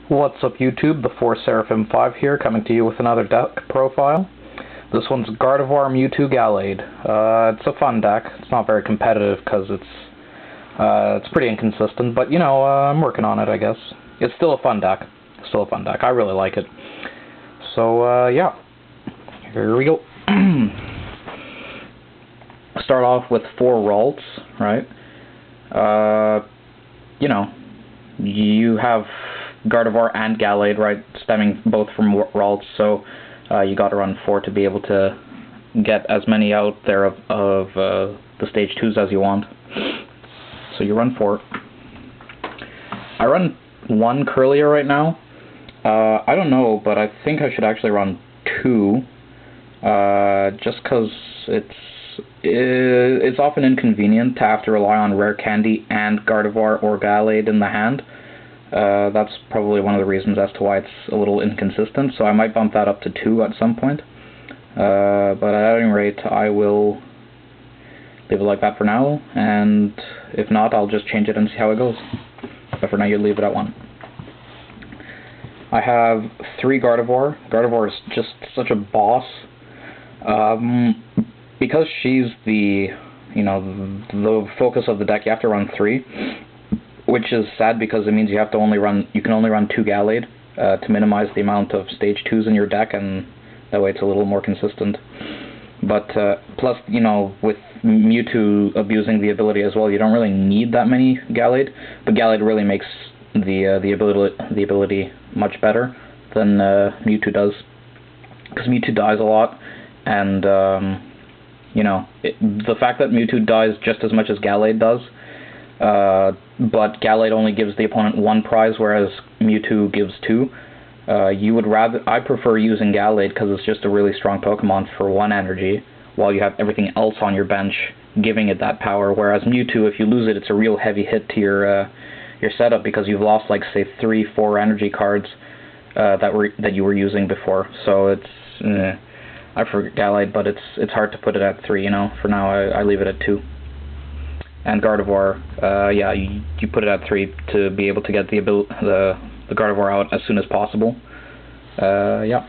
What's up YouTube, the 4Seraphim5 here, coming to you with another deck profile. This one's Gardevoir, Mewtwo, Gallade. It's a fun deck. It's not very competitive because it's pretty inconsistent, but you know, I'm working on it, I guess. It's still a fun deck. I really like it. So, yeah. Here we go. Start off with 4 ralts, right? You know, you have Gardevoir and Gallade, right, stemming both from ralts, so you got to run 4 to be able to get as many out there of the stage 2s as you want. So you run 4. I run 1 Kirlia right now. I don't know, but I think I should actually run 2, just because it's often inconvenient to have to rely on Rare Candy and Gardevoir or Gallade in the hand. That's probably one of the reasons as to why it's a little inconsistent, so I might bump that up to 2 at some point. But at any rate, I will leave it like that for now, and if not, I'll just change it and see how it goes. But for now, you leave it at 1. I have 3 Gardevoir. Gardevoir is just such a boss. Because she's the focus of the deck, you have to run 3. Which is sad because it means you can only run 2 Gallade to minimize the amount of stage 2s in your deck, and that way it's a little more consistent. But plus, you know, with Mewtwo abusing the ability as well, you don't really need that many Gallade. But Gallade really makes the ability much better than Mewtwo does, because Mewtwo dies a lot, and you know, the fact that Mewtwo dies just as much as Gallade does. But Gallade only gives the opponent 1 prize, whereas Mewtwo gives 2. I prefer using Gallade because it's just a really strong Pokemon for 1 energy, while you have everything else on your bench giving it that power. Whereas Mewtwo, if you lose it, it's a real heavy hit to your setup, because you've lost, like, say, 3-4 energy cards that you were using before. So it's I forget Gallade, but it's hard to put it at 3. You know, for now I leave it at 2. And Gardevoir, yeah, you put it at 3 to be able to get the Gardevoir out as soon as possible. Yeah.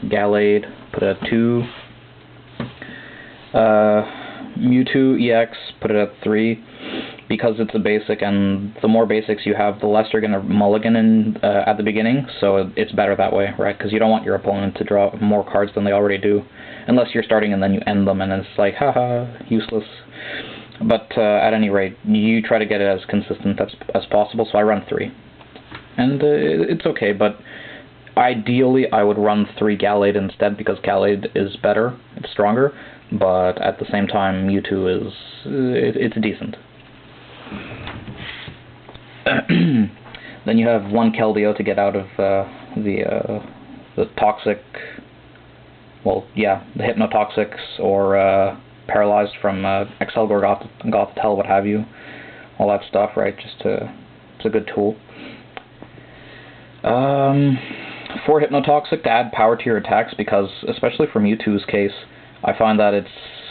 Gallade, put it at 2. Mewtwo EX, put it at 3, because it's a basic, and the more basics you have, the less you're going to mulligan at the beginning, so it's better that way, right? Because you don't want your opponent to draw more cards than they already do, unless you're starting and then you end them, and it's like, haha, useless. But at any rate, you try to get it as consistent as possible, so I run 3. And it's okay, but ideally I would run 3 Gallade instead, because Gallade is better, it's stronger, but at the same time, Mewtwo it's decent. Then you have 1 Keldeo to get out of the toxic, well, yeah, the hypnotoxics, or paralyzed from Excelgor, Gothitelle, what have you, all that stuff, right? It's a good tool. 4 hypnotoxic to add power to your attacks, because especially for Mewtwo's case, I find that it's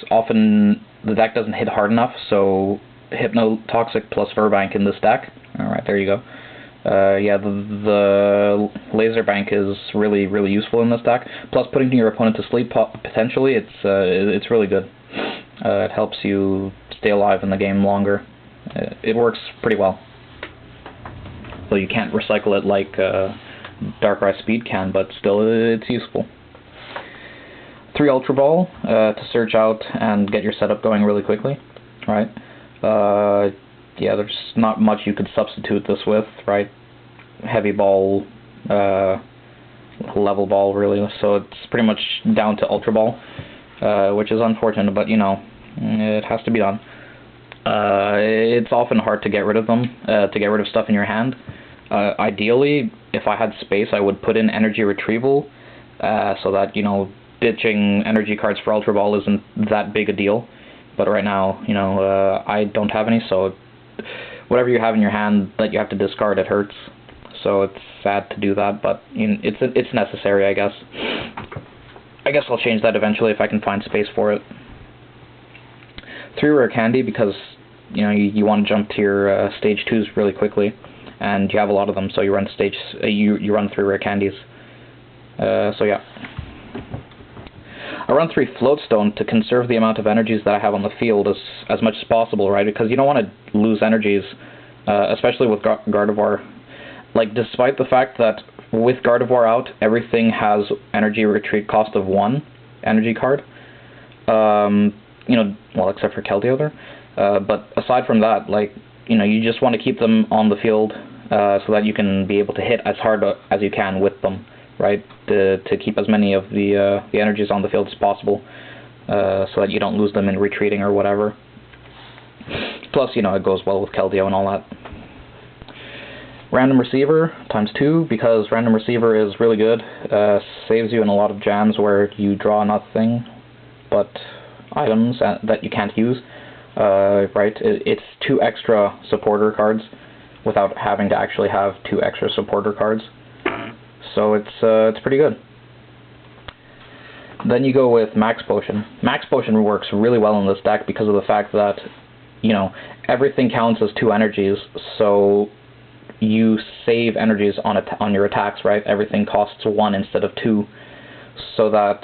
often the deck doesn't hit hard enough, so hypnotoxic plus virbank in this deck. Alright, there you go. Yeah, the laser bank is really, really useful in this deck. Plus, putting your opponent to sleep potentially, it's really good. It helps you stay alive in the game longer. It works pretty well. So you can't recycle it like Darkrai Speed can, but still, it's useful. 3 Ultra Ball to search out and get your setup going really quickly, right? Yeah, there's not much you could substitute this with, right? Heavy Ball, Level Ball, really. So it's pretty much down to Ultra Ball, which is unfortunate, but you know, it has to be done. It's often hard to get rid of them, to get rid of stuff in your hand. Ideally, if I had space, I would put in Energy Retrieval, so that, you know, ditching energy cards for Ultra Ball isn't that big a deal. But right now, you know, I don't have any, so whatever you have in your hand that you have to discard, it hurts. So it's sad to do that, but you know, it's necessary, I guess. I guess I'll change that eventually if I can find space for it. 3 Rare Candy, because you know you want to jump to your stage 2s really quickly. and you have a lot of them, so you run you run 3 rare candies. So yeah. I run 3 floatstone to conserve the amount of energies that I have on the field as much as possible, right? Because you don't want to lose energies, especially with Gardevoir. Like, despite the fact that with Gardevoir out, everything has energy retreat cost of 1 energy card. You know, well, except for Keldeo there. But aside from that, like, you know, you just want to keep them on the field so that you can be able to hit as hard as you can with them, right? To keep as many of the energies on the field as possible, so that you don't lose them in retreating or whatever. Plus, you know, it goes well with Keldeo and all that. Random Receiver ×2, because Random Receiver is really good. Saves you in a lot of jams where you draw nothing but items that you can't use. Right? It's 2 extra supporter cards without having to actually have 2 extra supporter cards. So it's pretty good. Then you go with Max Potion. Max Potion works really well in this deck because of the fact that, you know, everything counts as 2 energies, so you save energies on your attacks, right? Everything costs 1 instead of 2, so that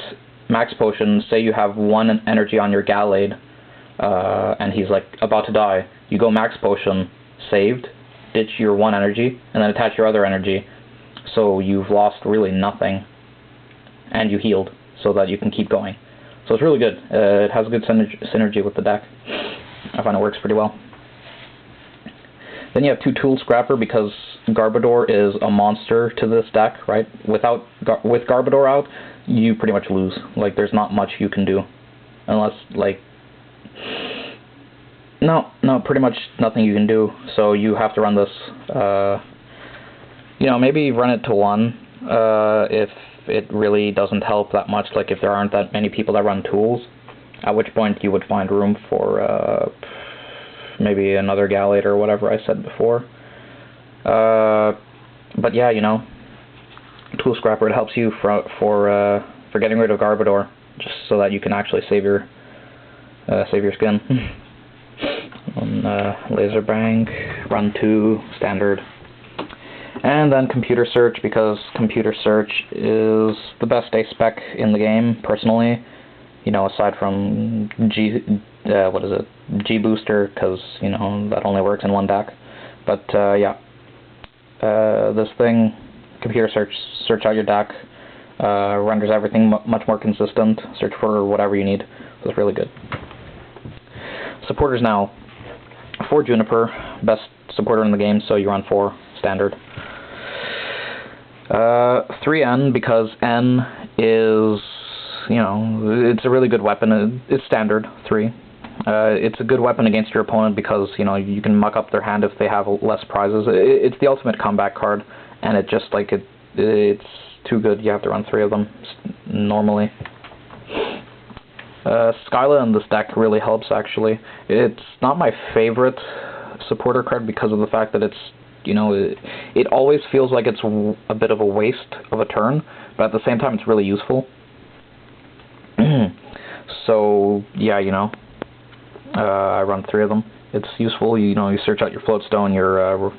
Max Potion, say you have 1 energy on your Gallade, and he's like about to die, you go Max Potion, saved, ditch your 1 energy, and then attach your other energy, so you've lost really nothing, and you healed, so that you can keep going. So it's really good. It has good synergy with the deck. I find it works pretty well. Then you have 2 Tool Scrapper, because Gardevoir is a monster to this deck, right? With Gardevoir out, you pretty much lose. Like, there's not much you can do. Unless, like... No, pretty much nothing you can do. So you have to run this, you know, maybe run it to 1, if it really doesn't help that much, like if there aren't that many people that run tools, at which point you would find room for, maybe another Gallade or whatever I said before. But yeah, you know, Tool Scrapper, it helps you for getting rid of Gardevoir, just so that you can actually save your skin. On Laser Bank, run 2, standard. And then Computer Search, because Computer Search is the best A spec in the game, personally. You know, aside from G Booster, because, you know, that only works in 1 deck. But, yeah. This thing, Computer search out your deck, renders everything much more consistent, search for whatever you need. So it's really good. Supporters now. 4 Juniper, best supporter in the game, so you run 4, standard. 3 N, because N is, you know, it's a really good weapon. It's standard, 3. It's a good weapon against your opponent because, you know, you can muck up their hand if they have less prizes. It's the ultimate comeback card, and it just, like, it's too good. You have to run 3 of them, normally. Skyla in this deck really helps, actually. It's not my favorite supporter card because of the fact that it's, you know, it always feels like it's a bit of a waste of a turn, but at the same time it's really useful. So, yeah, you know, I run 3 of them. It's useful, you know, you search out your Floatstone, your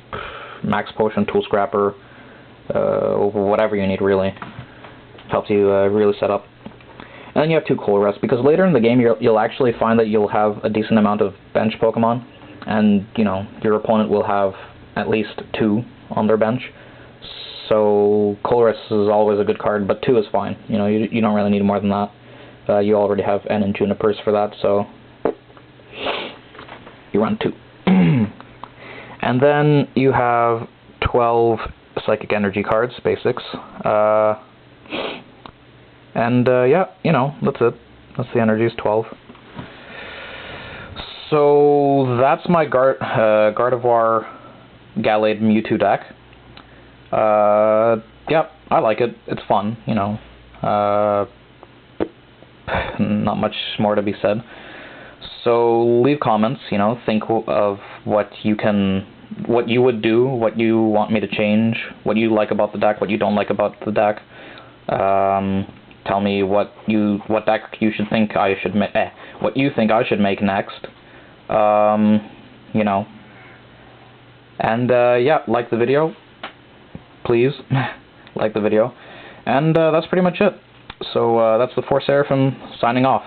Max Potion, Tool Scrapper, whatever you need, really. Helps you really set up. And then you have 2 colress, because later in the game you'll actually find that you'll have a decent amount of bench Pokemon, and, you know, your opponent will have at least 2 on their bench. So colress is always a good card, but 2 is fine. You know, you don't really need more than that. You already have N and Junipers for that, so you run 2. And then you have 12 Psychic Energy cards, basics. And, yeah, you know, that's it. That's the energies, 12. So, that's my Gardevoir Gallade Mewtwo deck. Yeah, I like it. It's fun, you know. Not much more to be said. So, leave comments, you know, think of what you would do, what you want me to change, what you like about the deck, what you don't like about the deck. Tell me what deck you should think I should make. What you think I should make next. You know, And yeah, like the video, please. Like the video. And that's pretty much it. So that's the Force Seraphim signing off.